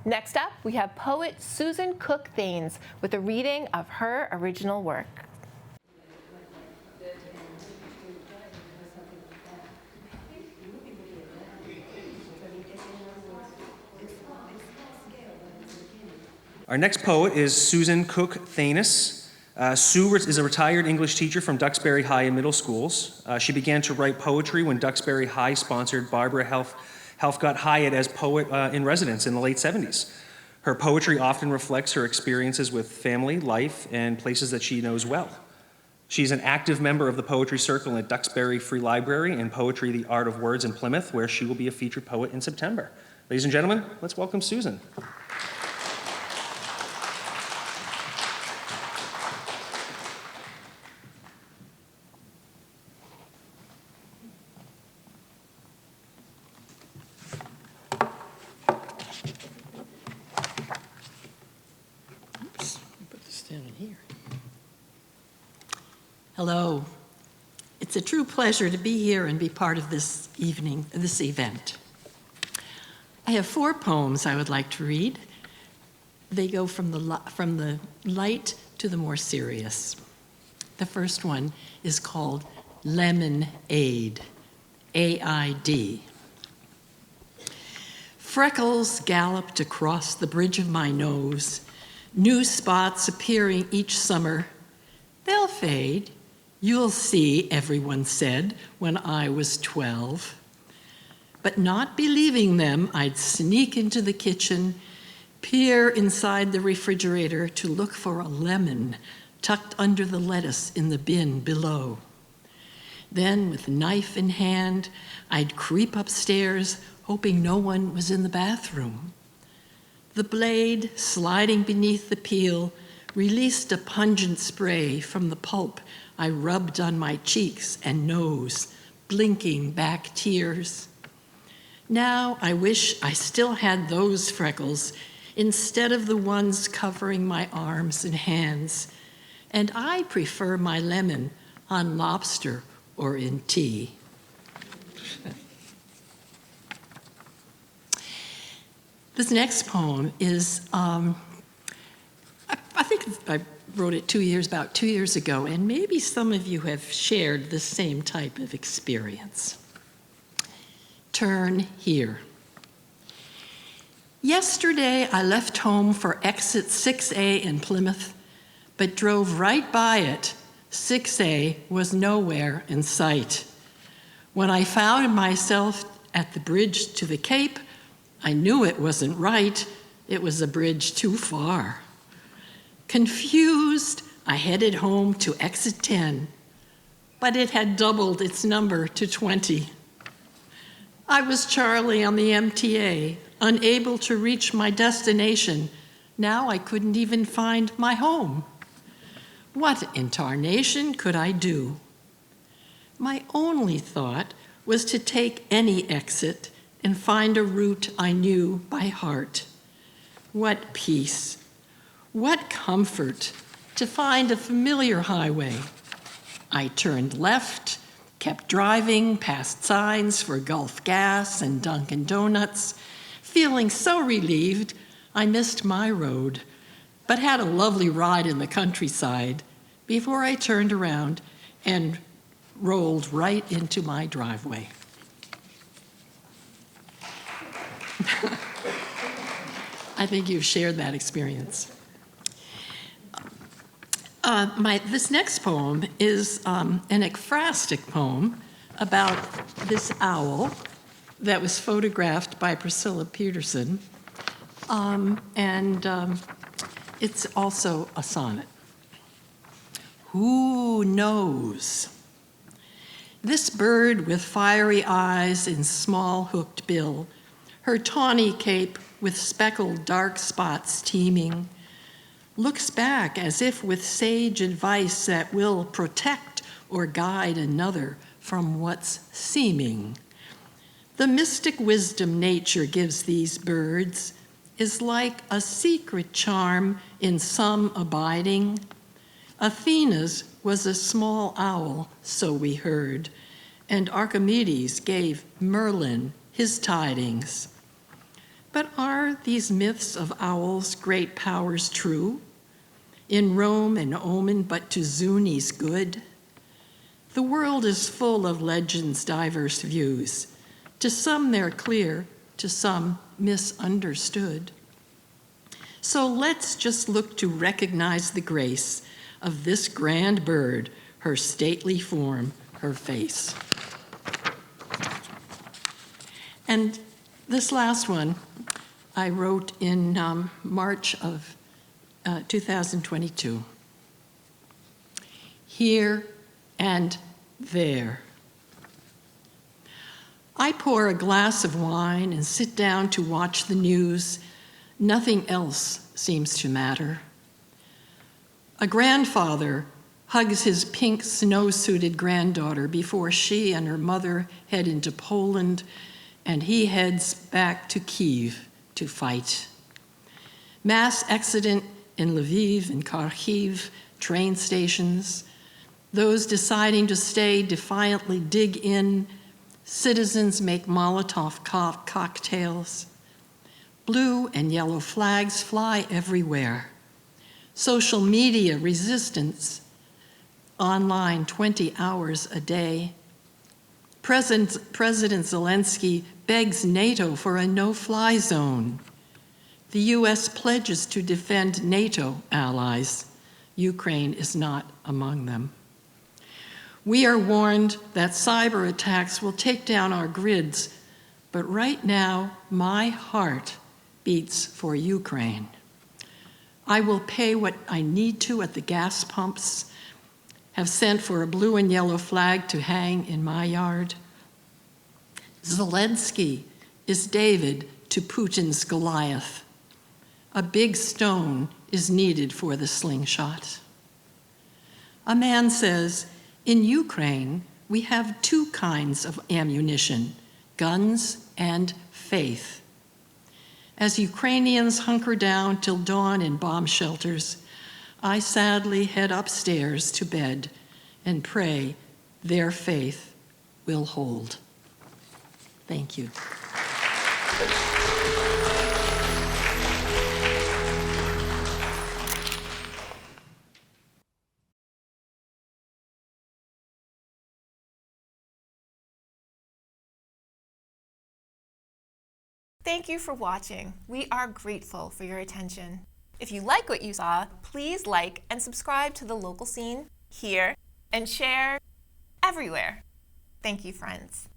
Next up, we have poet Susan Cook Thanes with a reading of her original work. Our next poet is Susan Cook Thanes. Sue is a retired English teacher from Duxbury High and middle schools. She began to write poetry when Duxbury High sponsored Barbara Helfgott Hyatt as poet in residence in the late 70s. Her poetry often reflects her experiences with family, life, and places that she knows well. She's an active member of the Poetry Circle at Duxbury Free Library and Poetry, the Art of Words in Plymouth, where she will be a featured poet in September. Ladies and gentlemen, let's welcome Susan. Hello. It's a true pleasure to be here and be part of this event. I have 4 poems I would like to read. They go from the light to the more serious. The first one is called Lemonade, A-I-D. Freckles galloped across the bridge of my nose, new spots appearing each summer. They'll fade. You'll see, everyone said when I was 12. But not believing them, I'd sneak into the kitchen, peer inside the refrigerator to look for a lemon tucked under the lettuce in the bin below. Then, with knife in hand, I'd creep upstairs, hoping no one was in the bathroom. The blade, sliding beneath the peel, released a pungent spray from the pulp I rubbed on my cheeks and nose, blinking back tears. Now I wish I still had those freckles instead of the ones covering my arms and hands, and I prefer my lemon on lobster or in tea. This next poem is, I think I wrote it about 2 years ago, and maybe some of you have shared the same type of experience. Turn here. Yesterday, I left home for exit 6A in Plymouth, but drove right by it. 6A was nowhere in sight. When I found myself at the bridge to the Cape, I knew it wasn't right. It was a bridge too far. Confused, I headed home to exit 10, but it had doubled its number to 20. I was Charlie on the MTA, unable to reach my destination. Now I couldn't even find my home. What in tarnation could I do? My only thought was to take any exit and find a route I knew by heart. What peace! What comfort to find a familiar highway. I turned left, kept driving past signs for Gulf Gas and Dunkin' Donuts, feeling so relieved I missed my road, but had a lovely ride in the countryside before I turned around and rolled right into my driveway. I think you've shared that experience. This next poem is an ekphrastic poem about this owl that was photographed by Priscilla Peterson, and it's also a sonnet. Who knows? This bird with fiery eyes and small hooked bill, her tawny cape with speckled dark spots teeming, looks back as if with sage advice that will protect or guide another from what's seeming. The mystic wisdom nature gives these birds is like a secret charm in some abiding. Athena's was a small owl, so we heard, and Archimedes gave Merlin his tidings. But are these myths of owls' great powers true? In Rome an omen, but to Zuni's good? The world is full of legends' diverse views. To some they're clear, to some misunderstood. So let's just look to recognize the grace of this grand bird, her stately form, her face. And this last one I wrote in March of 2022. Here and there. I pour a glass of wine and sit down to watch the news. Nothing else seems to matter. A grandfather hugs his pink snow-suited granddaughter before she and her mother head into Poland, and he heads back to Kyiv to fight. Mass accident in Lviv and Kharkiv train stations. Those deciding to stay defiantly dig in. Citizens make Molotov cocktails. Blue and yellow flags fly everywhere. Social media resistance, online 20 hours a day. President Zelensky begs NATO for a no-fly zone. The US pledges to defend NATO allies. Ukraine is not among them. We are warned that cyber attacks will take down our grids, but right now, my heart beats for Ukraine. I will pay what I need to at the gas pumps, have sent for a blue and yellow flag to hang in my yard. Zelensky is David to Putin's Goliath. A big stone is needed for the slingshot. A man says, in Ukraine, we have two kinds of ammunition, guns and faith. As Ukrainians hunker down till dawn in bomb shelters, I sadly head upstairs to bed and pray their faith will hold. Thank you. Thank you for watching. We are grateful for your attention. If you like what you saw, please like and subscribe to the local scene here and share everywhere. Thank you, friends.